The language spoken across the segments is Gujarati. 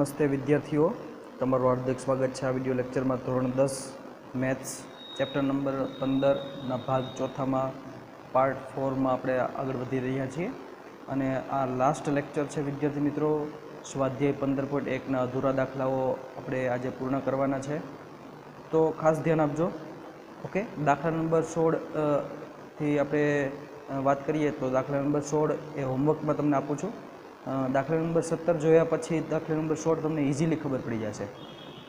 નમસ્તે વિદ્યાર્થીઓ, તમારું હાર્દિક સ્વાગત છે આ વિડિયો લેક્ચરમાં. ધોરણ 10 મેથ્સ ચેપ્ટર નંબર 15ના ભાગ ચોથામાં પાર્ટ 4માં આપણે આગળ વધી રહ્યા છીએ અને આ લાસ્ટ લેક્ચર છે વિદ્યાર્થી મિત્રો. સ્વાધ્યાય 15.1ના અધૂરા દાખલાઓ આપણે આજે પૂર્ણ કરવાના છે, તો ખાસ ધ્યાન આપજો. ઓકે, દાખલા નંબર 16 થી આપણે વાત કરીએ તો દાખલા નંબર 16 એ હોમવર્કમાં તમને આપું છું. દાખલા નંબર 17 જોયા પછી દાખલા નંબર 16 તમને ઇઝીલી ખબર પડી જશે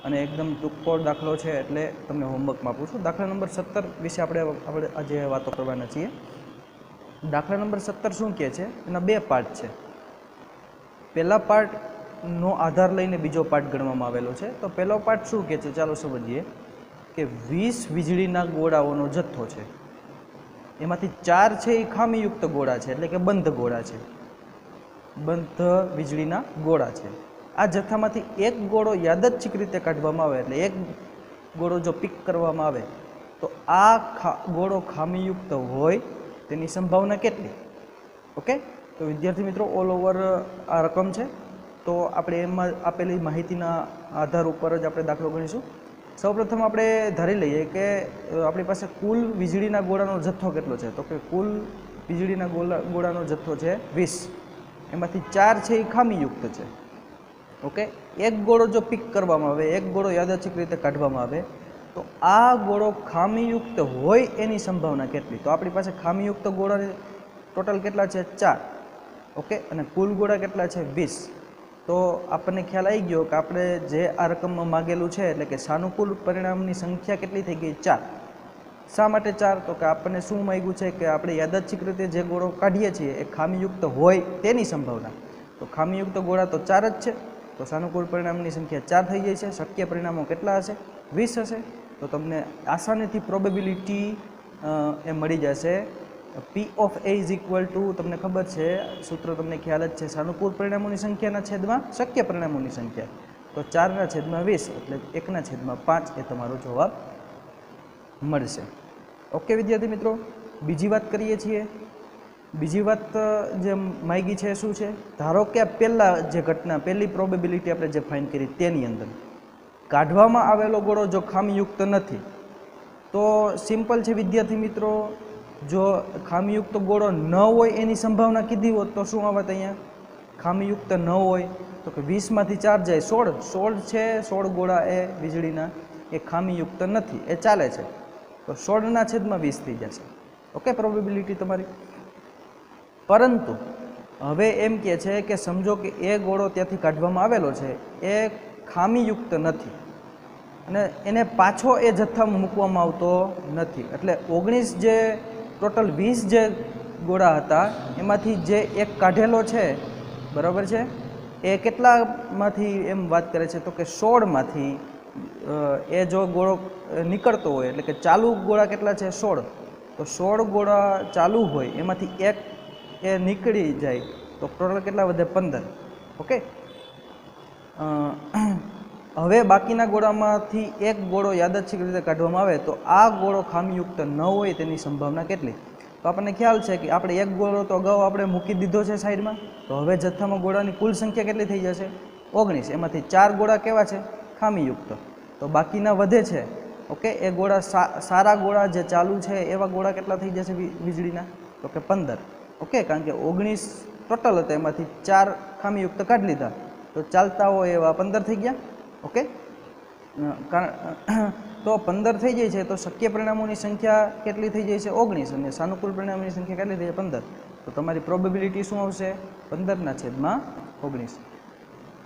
અને એકદમ ટૂંકો દાખલો છે એટલે તમને હોમવર્કમાં આપું છું. દાખલા નંબર 17 વિશે આપણે આજે વાતો કરવાના છીએ. દાખલા નંબર 17 શું કહે છે, એના બે પાર્ટ છે. પહેલા પાર્ટનો આધાર લઈને બીજો પાર્ટ ગણવામાં આવેલો છે. તો પહેલો પાર્ટ શું કહે છે, ચાલો સમજીએ કે 20 વીજળીના ગોળાઓનો જથ્થો છે. એમાંથી 4 છે એ ખામીયુક્ત ગોળા છે, એટલે કે બંધ ગોળા છે, બંધ વીજળીના ગોળા છે. આ જથ્થામાંથી એક ગોળો યાદચ્છિક રીતે કાઢવામાં આવે, એટલે એક ગોળો જો પિક કરવામાં આવે તો આ ગોળો ખામીયુક્ત હોય તેની સંભાવના કેટલી? ઓકે, તો વિદ્યાર્થી મિત્રો ઓલ ઓવર આ રકમ છે, તો આપણે એમાં આપેલી માહિતીના આધાર ઉપર જ આપણે દાખલો ગણીશું. સૌપ્રથમ આપણે ધારી લઈએ કે આપણી પાસે કુલ વીજળીના ગોળાનો જથ્થો કેટલો છે, તો કે કુલ વીજળીના ગોળાનો જથ્થો છે 20. એમાંથી 4 છે એ ખામીયુક્ત છે. ઓકે, એક ગોળો જો પિક કરવામાં આવે, એક ગોળો યાદચ્છિક રીતે કાઢવામાં આવે તો આ ગોળો ખામીયુક્ત હોય એની સંભાવના કેટલી? તો આપણી પાસે ખામીયુક્ત ગોળા ટોટલ કેટલા છે? 4. ઓકે, અને કુલ ગોળા કેટલા છે? 20. તો આપણને ખ્યાલ આવી ગયો કે આપણે જે આ રકમમાં માગેલું છે, એટલે કે સાનુકૂળ પરિણામની સંખ્યા કેટલી થઈ ગઈ? 4. શા માટે 4? તો કે આપણને શું માંગ્યું છે કે આપણે યાદચ્છિક રીતે જે ગોળો કાઢીએ છીએ એ ખામીયુક્ત હોય તેની સંભાવના. તો ખામીયુક્ત ગોળા તો 4 જ છે, તો સાનુકૂળ પરિણામની સંખ્યા 4 થઈ જાય છે. શક્ય પરિણામો કેટલા હશે? 20 હશે. તો તમને આસાનીથી પ્રોબેબિલિટી એ મળી જશે. P of A is equal to, તમને ખબર છે સૂત્ર, તમને ખ્યાલ જ છે, સાનુકૂળ પરિણામોની સંખ્યાના છેદમાં શક્ય પરિણામોની સંખ્યા. તો 4/20 એટલે 1/5 એ તમારો જવાબ મળશે. ઓકે વિદ્યાર્થી મિત્રો, બીજી વાત કરીએ છીએ. બીજી વાત જે માગી છે શું છે? ધારો કે પહેલાં જે ઘટના, પહેલી પ્રોબેબિલિટી આપણે જે ફાઇન્ડ કરી તેની અંદર કાઢવામાં આવેલો ગોળો જો ખામીયુક્ત નથી, તો સિમ્પલ છે વિદ્યાર્થી મિત્રો, જો ખામીયુક્ત ગોળો ન હોય એની સંભાવના કીધી હોત તો શું આવત? અહીંયા ખામીયુક્ત ન હોય તો કે 20માંથી 4 જાય 16 છે. 16 ગોળા એ વીજળીના એ ખામીયુક્ત નથી, એ ચાલે છે. તો 16/20 થઈ જશે. ઓકે, પ્રોબેબિલિટી તમારી. પરંતુ હવે એમ કહે છે કે સમજો કે એ ગોળો ત્યાંથી કાઢવામાં આવેલો છે એ ખામીયુક્ત નથી અને એને પાછો એ જથ્થામાં મૂકવામાં આવતો નથી. એટલે 19 જે ટોટલ 20 જે ગોળા હતા એમાંથી જે એક કાઢેલો છે, બરાબર છે, એ કેટલામાંથી એમ વાત કરે છે? તો કે 16માંથી એ જો ગોળો નીકળતો હોય, એટલે કે ચાલુ ગોળા કેટલા છે? 16. તો 16 ગોળા ચાલુ હોય એમાંથી એક એ નીકળી જાય તો ટોટલ કેટલા વધે? 15. ઓકે, હવે બાકીના ગોળામાંથી એક ગોળો યાદચ્છિક રીતે કાઢવામાં આવે તો આ ગોળો ખામીયુક્ત ન હોય તેની સંભાવના કેટલી? તો આપણને ખ્યાલ છે કે આપણે એક ગોળો તો અગાઉ આપણે મૂકી દીધો છે સાઈડમાં. તો હવે જથ્થામાં ગોળાની કુલ સંખ્યા કેટલી થઈ જશે? 19. એમાંથી 4 ગોળા કેવા છે? ખામીયુક્ત. તો બાકીના વધે છે. ઓકે, એ ગોળા સારા ગોળા જે ચાલુ છે એવા ગોળા કેટલા થઈ જશે વીજળીના? તો કે 15. ઓકે, કારણ કે 19 ટોટલ હતા, એમાંથી 4 ખામીયુક્ત કાઢી લીધા, તો ચાલતા હોય એવા 15 થઈ ગયા. ઓકે, તો 15 થઈ જાય છે તો શક્ય પરિણામોની સંખ્યા કેટલી થઈ જાય છે? 19. અને સાનુકૂળ પરિણામોની સંખ્યા કેટલી થઈ જાય? 15. તો તમારી પ્રોબેબિલિટી શું આવશે? 15/19.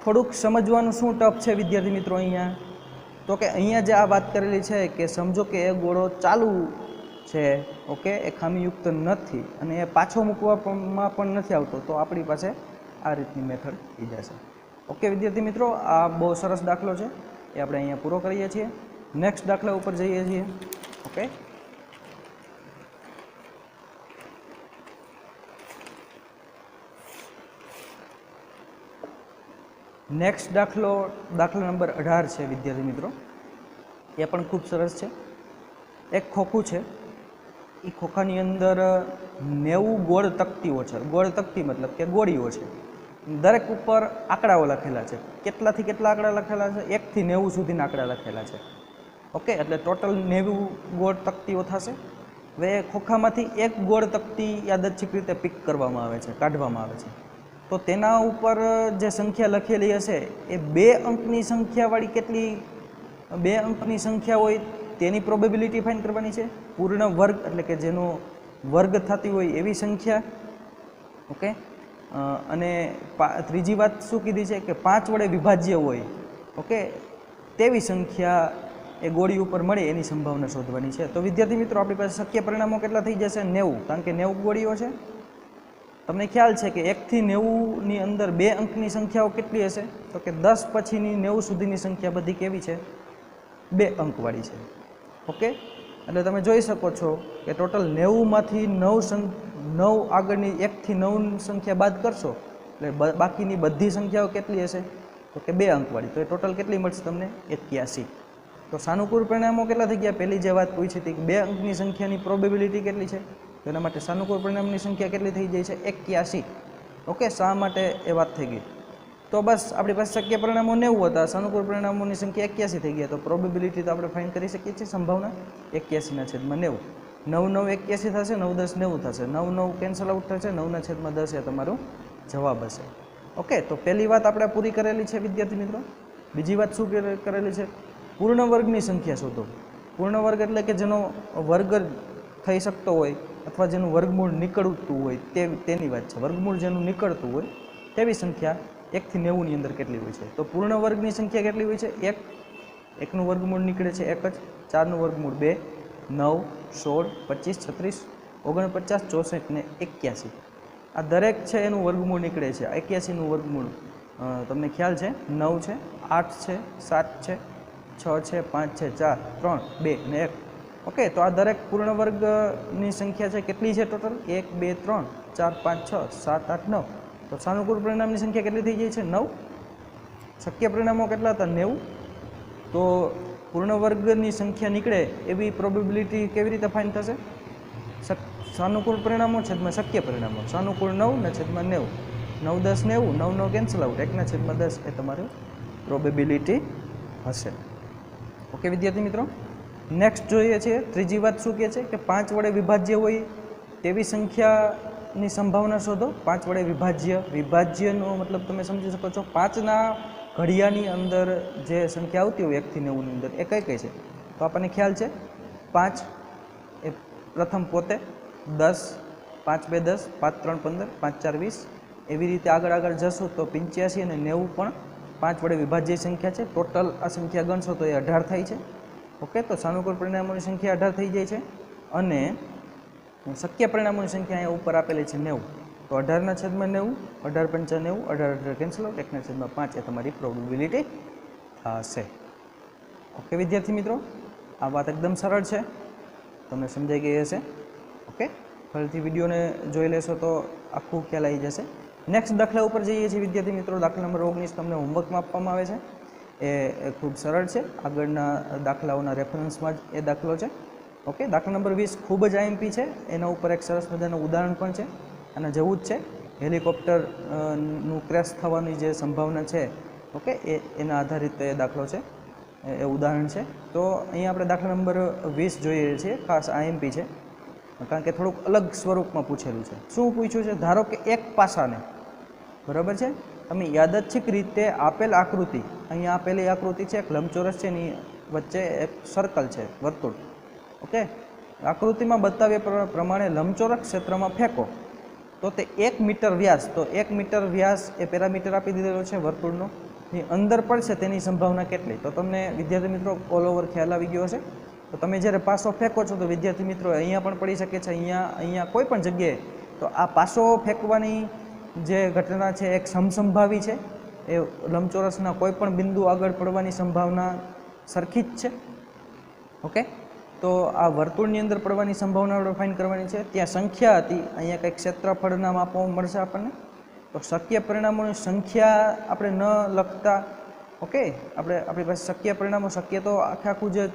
થોડુંક સમજવાનું શું ટફ છે વિદ્યાર્થી મિત્રો અહીંયા? તો કે અહીંયા જે આ વાત કરેલી છે કે સમજો કે એ ગોળો ચાલુ છે, ઓકે, એ ખામીયુક્ત નથી અને એ પાછો મૂકવામાં પણ નથી આવતો, તો આપણી પાસે આ રીતની મેથડ થઈ જશે. ઓકે વિદ્યાર્થી મિત્રો, આ બહુ સરસ દાખલો છે, એ આપણે અહીંયા પૂરો કરીએ છીએ. નેક્સ્ટ દાખલા ઉપર જઈએ છીએ. ઓકે, નેક્સ્ટ દાખલો દાખલા નંબર 18 છે વિદ્યાર્થી મિત્રો. એ પણ ખૂબ સરસ છે. એક ખોખું છે, એ ખોખાની અંદર 90 ગોળ તકતીઓ છે. ગોળ તકતી મતલબ કે ગોળીઓ છે. દરેક ઉપર આંકડાઓ લખેલા છે. કેટલાથી કેટલા આંકડા લખેલા છે? 1 થી 90 સુધીના આંકડા લખેલા છે. ઓકે, એટલે ટોટલ 90 ગોળ તકતીઓ થશે. હવે ખોખામાંથી એક ગોળ તકતી યાદચ્છિક રીતે પિક કરવામાં આવે છે, કાઢવામાં આવે છે. તો તેના ઉપર જે સંખ્યા લખેલી હશે એ 2 અંકની સંખ્યાવાળી કેટલી 2 અંકની સંખ્યા હોય તેની પ્રોબેબિલિટી ફાઇન્ડ કરવાની છે. પૂર્ણ વર્ગ એટલે કે જેનો વર્ગ થતી હોય એવી સંખ્યા. ઓકે, અને ત્રીજી વાત શું કીધી છે કે 5 વડે વિભાજ્ય હોય, ઓકે, તેવી સંખ્યા એ ગોળી ઉપર મળે એની સંભાવના શોધવાની છે. તો વિદ્યાર્થી મિત્રો આપણી પાસે શક્ય પરિણામો કેટલા થઈ જશે? 90, કારણ કે 90 ગોળીઓ છે. તમને ખ્યાલ છે કે 1 થી 90ની અંદર 2 અંકની સંખ્યાઓ કેટલી હશે? તો કે 10 પછીની 90 સુધીની સંખ્યા બધી કેવી છે? 2 અંકવાળી છે. ઓકે, એટલે તમે જોઈ શકો છો કે ટોટલ 90માંથી 9 આગળની 1 થી 9 સંખ્યા બાદ કરશો એટલે બાકીની બધી સંખ્યાઓ કેટલી હશે? તો કે 2 અંકવાળી. તો એ ટોટલ કેટલી મળશે તમને? 81. તો સાનુકૂળ પરિણામો કેટલા થઈ ગયા? પહેલી જે વાત પૂછી હતી કે 2 અંકની સંખ્યાની પ્રોબેબિલિટી કેટલી છે? તો એના માટે સાનુકૂળ પરિણામની સંખ્યા કેટલી થઈ જાય છે? 81. ઓકે, શા માટે એ વાત થઈ ગઈ? તો બસ આપણી પાસે શક્ય પરિણામો 90 હતા, સાનુકૂળ પરિણામોની સંખ્યા 81 થઈ ગયા. તો પ્રોબેબિલિટી તો આપણે ફાઇન્ડ કરી શકીએ છીએ, સંભાવના 81/90. 9 9 81 થશે, 9 10 90 થશે, 9 9 કેન્સલ આઉટ થશે, 9/10 એ તમારો જવાબ હશે. ઓકે, તો પહેલી વાત આપણે પૂરી કરેલી છે વિદ્યાર્થી મિત્રો. બીજી વાત શું કરેલી છે? પૂર્ણ વર્ગની સંખ્યા શોધો. પૂર્ણ વર્ગ એટલે કે જેનો વર્ગ થઈ શકતો હોય અથવા જેનું વર્ગમૂળ નીકળતું હોય તેની વાત છે. વર્ગમૂળ જેનું નીકળતું હોય તેવી સંખ્યા 1 થી 90ની અંદર કેટલી હોય છે? તો પૂર્ણ વર્ગની સંખ્યા કેટલી હોય છે? 1. 1નું વર્ગમૂળ નીકળે છે 1 જ. 4નું વર્ગમૂળ 2, 9, 16, 25, 36, 49, 64 ને 81. આ દરેક છે એનું વર્ગમૂળ નીકળે છે. 81નું વર્ગમૂળ તમને ખ્યાલ છે 9 છે, 8 છે, 7 છે, 6 છે, 5 છે, 4, 3, 2 અને 1. ઓકે, તો આ દરેક પૂર્ણ વર્ગની સંખ્યા છે કેટલી છે ટોટલ? 1, 2, 3, 4, 5, 6, 7, 8, 9. તો સાનુકૂળ પરિણામની સંખ્યા કેટલી થઈ જાય છે? 9. શક્ય પરિણામો કેટલા હતા? 90. તો પૂર્ણ વર્ગની સંખ્યા નીકળે એવી પ્રોબેબિલિટી કેવી રીતે ફાઇન્ડ થશે? સાનુકૂળ પરિણામો છેદમાં શક્ય પરિણામો. સાનુકૂળ 9 ને છેદમાં 90. 9 10 90, 9 9 કેન્સલ આઉટ, 1/10 એ તમારું પ્રોબેબિલિટી હશે. ઓકે વિદ્યાર્થી મિત્રો, નેક્સ્ટ જોઈએ છીએ ત્રીજી વાત શું કહે છે કે 5 વડે વિભાજ્ય હોય તેવી સંખ્યાની સંભાવના શોધો. 5 વડે વિભાજ્યનો મતલબ તમે સમજી શકો છો. 5ના ઘડિયાની અંદર જે સંખ્યા આવતી હોય 1 થી 90ની અંદર એ કઈ કઈ છે? તો આપણને ખ્યાલ છે 5 એ પ્રથમ પોતે, 10, 5 2 10, 5 3 15, 5 4 20. એવી રીતે આગળ જશું તો 85 અને 90 પણ 5 વડે વિભાજ્ય સંખ્યા છે. ટોટલ આ સંખ્યા ગણશો તો એ 18 થાય છે. ઓકે, તો સાનુકૂળ પરિણામોની સંખ્યા 18 થઈ જાય છે અને શક્ય પરિણામોની સંખ્યા અહીંયા ઉપર આપેલી છે 90. તો 18/90, 18 5 90, 18 કેન્સલ આઉટ, 1/5 એ તમારી પ્રોબેબિલિટી થશે. ઓકે વિદ્યાર્થી મિત્રો, આ વાત એકદમ સરળ છે, તમને સમજાઈ ગઈ હશે. ઓકે, ફરીથી વિડીયોને જોઈ લેશો તો આખું ખ્યાલ આવી જશે. નેક્સ્ટ દાખલા ઉપર જઈએ છીએ વિદ્યાર્થી મિત્રો. દાખલા નંબર 19 તમને હોમવર્કમાં આપવામાં આવે છે. એ ખૂબ સરળ છે. આગળના દાખલાઓના રેફરન્સમાં જ એ દાખલો છે. ઓકે, દાખલા નંબર 20 ખૂબ જ આઈએમપી છે. એના ઉપર એક સરસ મજાનું ઉદાહરણ પણ છે. આના જેવું જ છે. હેલિકોપ્ટરનું ક્રેશ થવાની જે સંભાવના છે, ઓકે, એના આધારિત એ દાખલો છે, એ ઉદાહરણ છે. તો અહીંયા આપણે દાખલા નંબર 20 જોઈએ છીએ. ખાસ આઈએમપી છે કારણ કે થોડુંક અલગ સ્વરૂપમાં પૂછેલું છે. શું પૂછ્યું છે? ધારો કે એક પાસાને, બરાબર છે, તમે યાદચ્છિક રીતે આપેલ આકૃતિ, અહીંયા આપેલી આકૃતિ છે એક લંબચોરસ છે, એની વચ્ચે એક સર્કલ છે, વર્તુળ. ઓકે, આકૃતિમાં બતાવ્યા પ્રમાણે લંબચોરસ ક્ષેત્રમાં ફેંકો તો તે 1 મીટર વ્યાસ, તો 1 મીટર વ્યાસ એ પેરામીટર આપી દીધેલો છે વર્તુળનો, ની અંદર પડશે તેની સંભાવના કેટલી? તો તમને વિદ્યાર્થી મિત્રો ઓલ ઓવર ખ્યાલ આવી ગયો હશે. તો તમે જ્યારે પાસો ફેંકો છો તો વિદ્યાર્થી મિત્રો અહીંયા પણ પડી શકે છે, અહીંયા કોઈ પણ જગ્યાએ. તો આ પાસો ફેંકવાની જે ઘટના છે એક સમસંભાવી છે. એ લંબચોરસના કોઈ પણ બિંદુ આગળ પડવાની સંભાવના સરખી જ છે. ઓકે, તો આ વર્તુળની અંદર પડવાની સંભાવના આપણે ફાઇન્ડ કરવાની છે. ત્યાં સંખ્યા હતી, અહીંયા કંઈક ક્ષેત્રફળના માપો મળશે આપણને. તો શક્ય પરિણામોની સંખ્યા આપણે ન લખતા, ઓકે, આપણી પાસે શક્ય પરિણામો, શક્ય તો આખું જે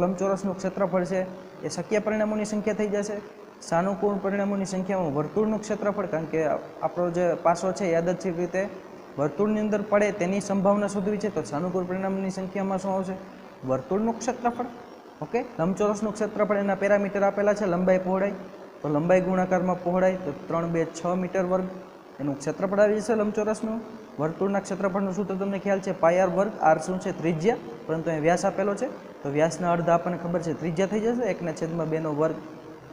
લંબચોરસનું ક્ષેત્રફળ છે એ શક્ય પરિણામોની સંખ્યા થઈ જશે. સાનુકૂળ પરિણામોની સંખ્યામાં વર્તુળનું ક્ષેત્રફળ, કારણ કે આપણો જે પાસો છે યાદચ્છિક રીતે વર્તુળની અંદર પડે તેની સંભાવના શોધવી છે, તો સાનુકૂળ પરિણામની સંખ્યામાં શું આવશે? વર્તુળનું ક્ષેત્રફળ. ઓકે, લંબચોરસનું ક્ષેત્રફળ એના પેરામીટર આપેલા છે, લંબાઈ પહોળાઈ, તો લંબાઈ ગુણાકારમાં પહોળાઈ, તો 3 2 6 મીટર વર્ગ એનું ક્ષેત્રફળ આવી જશે લંબચોરસનું. વર્તુળના ક્ષેત્રફળનું સૂત્ર તમને ખ્યાલ છે, પાઈ આર વર્ગ, આર શું છે? ત્રિજ્યા, પરંતુ અહીં વ્યાસ આપેલો છે, તો વ્યાસના અડધા આપણને ખબર છે ત્રિજ્યા થઈ જશે, 1/2 નો વર્ગ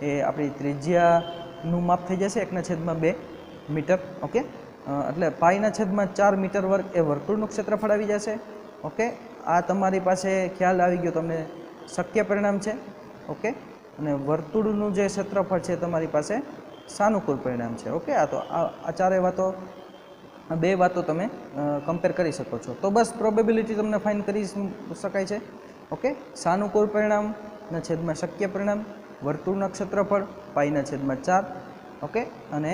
એ આપણી ત્રિજ્યાનું માપ થઈ જશે, 1/2 મીટર. ઓકે, એટલે પાઈના છેદમાં 4 મીટર વર્ગ એ વર્તુળનું ક્ષેત્રફળ આવી જશે. ઓકે, આ તમારી પાસે ખ્યાલ આવી ગયો, તમને શક્ય પરિણામ છે. ઓકે, અને વર્તુળનું જે ક્ષેત્રફળ છે તમારી પાસે સાનુકૂળ પરિણામ છે. ઓકે, આ તો આ ચારે વાતો, બે વાતો તમે કમ્પેર કરી શકો છો. તો બસ પ્રોબેબિલિટી તમને ફાઇન કરી શકાય છે. ઓકે, સાનુકૂળ પરિણામના છેદમાં શક્ય પરિણામ, વર્તુળના ક્ષેત્રફળ પાઈના છેદમાં 4. ઓકે, અને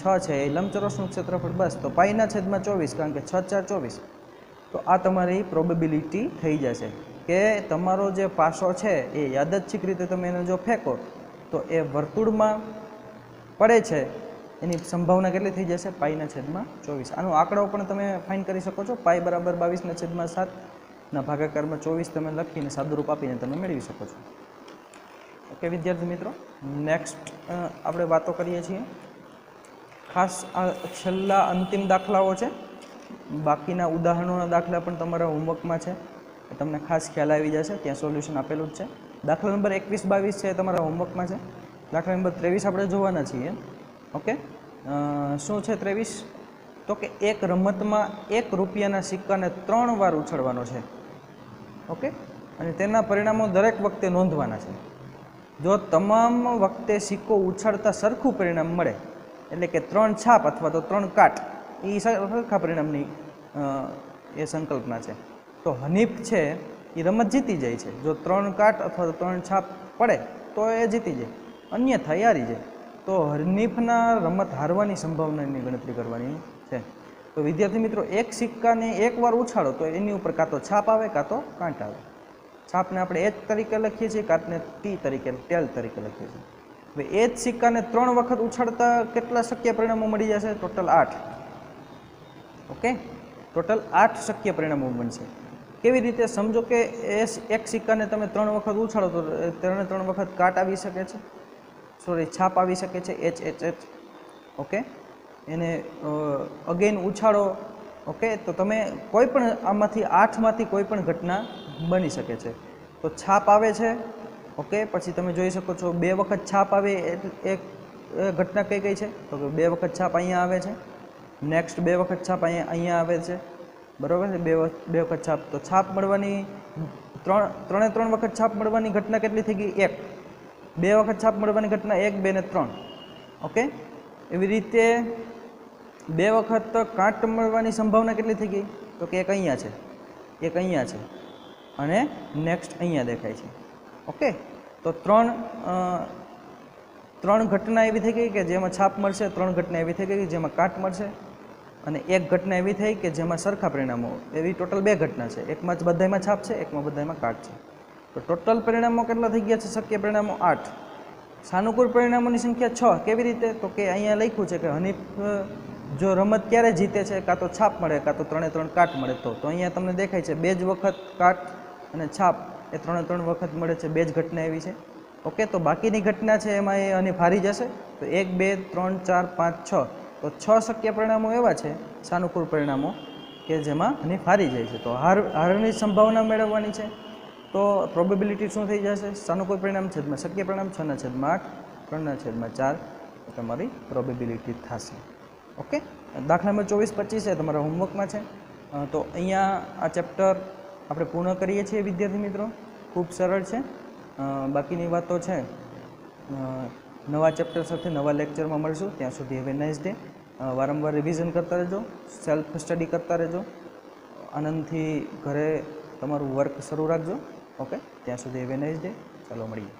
6 છે એ લંબચોરસનું ક્ષેત્રફળ. બસ, તો પાઈના છેદમાં 24, કારણ કે 6 4 24. તો આ તમારી પ્રોબેબિલિટી થઈ જશે કે તમારો જે પાસો છે એ યાદચ્છિક રીતે તમે એને જો ફેંકો તો એ વર્તુળમાં પડે છે એની સંભાવના કેટલી થઈ જશે? પાઈના છેદમાં 24. આનો આંકડો પણ તમે ફાઇન કરી શકો છો. પાઈ બરાબર 22/7 ના ભાગાકારમાં 24 તમે લખીને સાદુરૂપ આપીને તમે મેળવી શકો છો. ઓકે વિદ્યાર્થી મિત્રો, નેક્સ્ટ આપણે વાતો કરીએ છીએ. ખાસ આ છેલ્લા અંતિમ દાખલાઓ છે, બાકીના ઉદાહરણોના દાખલા પણ તમારા હોમવર્કમાં છે, તમને ખાસ ખ્યાલ આવી જશે, ત્યાં સોલ્યુશન આપેલું જ છે. દાખલા નંબર 21 22 છે તમારા હોમવર્કમાં છે. દાખલા નંબર 23 આપણે જોવાના છીએ. ઓકે, શું છે 23? તો કે એક રમતમાં 1 રૂપિયાના સિક્કાને 3 વાર ઉછળવાનો છે. ઓકે, અને તેના પરિણામો દરેક વખતે નોંધવાના છે. જો તમામ વખતે સિક્કો ઉછળતા સરખું પરિણામ મળે, એટલે કે 3 છાપ અથવા તો 3 કાટ, એ સરખા પરિણામની એ સંકલ્પના છે. તો હનીફ છે એ રમત જીતી જાય છે. જો 3 કાટ અથવા તો 3 છાપ પડે તો એ જીતી જાય, અન્યથા એ હારી જાય. તો હનીફના રમત હારવાની સંભાવનાની ગણતરી કરવાની છે. તો વિદ્યાર્થી મિત્રો, એક સિક્કાને એકવાર ઉછાળો તો એની ઉપર કાં તો છાપ આવે કાં તો કાંટ આવે. છાપને આપણે H તરીકે લખીએ છીએ, કાંટને T તરીકે, ટેલ તરીકે લખીએ છીએ. હવે એ જ સિક્કાને 3 વખત ઉછાળતા કેટલા શક્ય પરિણામો મળી જશે? ટોટલ 8. ઓકે, ટોટલ 8 શક્ય પરિણામો બનશે. કેવી રીતે? સમજો કે એક સિક્કાને તમે 3 વખત ઉછાળો તો 3 વખત કાટ આવી શકે છે, સોરી છાપ આવી શકે છે, H. ઓકે, એને અગેન ઉછાળો. ઓકે, તો તમે કોઈ પણ આમાંથી 8માંથી કોઈ પણ ઘટના બની શકે છે. તો છાપ આવે છે. ઓકે, પછી તમે જોઈ શકો છો 2 વખત છાપ આવે, એક ઘટના કઈ કઈ છે? તો કે 2 વખત છાપ અહીંયા આવે છે, નેક્સ્ટ 2 વખત છાપ અહીંયા આવે છે, બરાબર છે? 2 વખત છાપ. તો છાપ મળવાની 3 વખત છાપ મળવાની ઘટના કેટલી થઈ ગઈ? 1. 2 વખત છાપ મળવાની ઘટના 1 2 ને 3. ઓકે, એવી રીતે 2 વખત કાંટ મળવાની સંભાવના કેટલી થઈ ગઈ? તો કે એક અહીંયા છે, એક અહીંયા છે, અને નેક્સ્ટ અહીંયા દેખાય છે. ઓકે, તો 3 ઘટના એવી થઈ ગઈ કે જેમાં છાપ મળશે, 3 ઘટના એવી થઈ ગઈ કે જેમાં કાંટ મળશે, અને એક ઘટના એવી થઈ કે જેમાં સરખા પરિણામો. એવી ટોટલ 2 ઘટના છે. એકમાં જ બધામાં છાપ છે, એકમાં બધામાં કાટ છે. તો ટોટલ પરિણામો કેટલા થઈ ગયા છે? શક્ય પરિણામો 8. સાનુકૂળ પરિણામોની સંખ્યા 6. કેવી રીતે? તો કે અહીંયા લખ્યું છે કે હનીફ જો રમત ક્યારે જીતે છે? કાં તો છાપ મળે કાં તો 3 કાટ મળે. તો અહીંયા તમને દેખાય છે 2 જ વખત કાટ અને છાપ એ 3 વખત મળે છે. 2 જ ઘટના એવી છે. ઓકે, તો બાકીની ઘટના છે એમાં એ હનીફ હારી જશે. તો 1 2 3 4 5 6, તો 6 શક્ય પરિણામો એવા છે સાનુકૂળ પરિણામો કે જેમાં હનીફ હારી જાય છે. તો હારની સંભાવના મેળવવાની છે. તો પ્રોબેબિલિટી શું થઈ જશે? સાનુકૂળ પરિણામ છેદમાં શક્ય પરિણામ 6/8 3/4 એ તમારી પ્રોબેબિલિટી થશે. ઓકે, દાખલા નંબર 24 25 છે તમારા હોમવર્કમાં છે. તો અહીંયા આ ચેપ્ટર આપણે પૂર્ણ કરીએ છીએ વિદ્યાર્થી મિત્રો. ખૂબ સરળ છે. બાકીની વાતો છે નવા ચેપ્ટર સાથે નવા લેક્ચરમાં મળશું. ત્યાં સુધી હેવ એ નાઇસ ડે. વારંવાર રિવિઝન કરતા રહેજો, સેલ્ફ સ્ટડી કરતા રહેજો, આનંદથી ઘરે તમારું વર્ક શરૂ રાખજો. ઓકે, ત્યાં સુધી હેવ એ નાઇસ ડે. ચાલો મળીએ.